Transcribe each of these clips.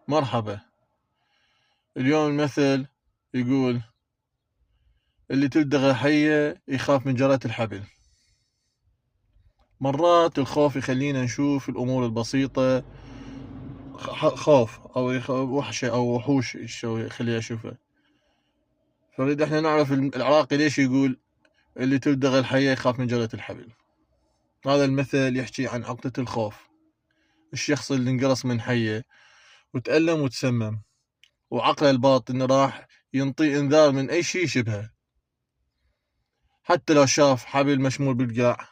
مرحبا. اليوم المثل يقول اللي تلدغه حية يخاف من جرة الحبل. مرات الخوف يخلينا نشوف الأمور البسيطة خوف، أو وحشة أو وحوش يخليها أشوفها. فنريد احنا نعرف العراقي ليش يقول اللي تلدغه الحية يخاف من جرة الحبل. هذا المثل يحكي عن عقدة الخوف. الشخص اللي انقرص من حية وتألم وتسمم، وعقله الباطن راح ينطي انذار من اي شيء يشبهه، حتى لو شاف حبل مشمول بالقاع،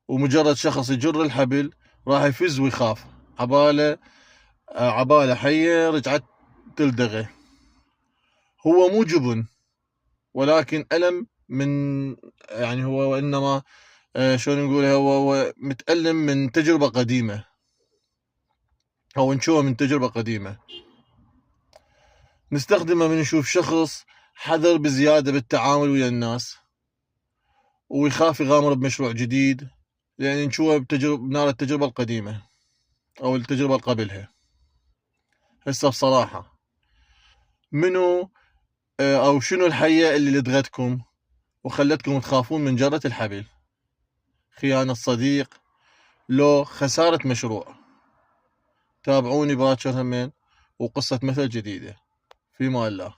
ومجرد شخص يجر الحبل راح يفز ويخاف عباله حية رجعت تلدغه. هو مو جبن، ولكن ألم من هو إنما شلون نقول، هو متألم من تجربة قديمة، أو نشوفه من تجربة قديمة. نستخدمه من نشوف شخص حذر بزيادة بالتعامل ويا الناس، ويخاف يغامر بمشروع جديد، لأن نشوفه بنار التجربة القديمة أو التجربة اللي قبلها. هسه بصراحة، منو أو شنو الحية اللي لدغتكم وخلتكم تخافون من جرة الحبل؟ خيانة صديق، لو خسارة مشروع؟ تابعوني باكر همين وقصة مثل جديدة. في مال الله.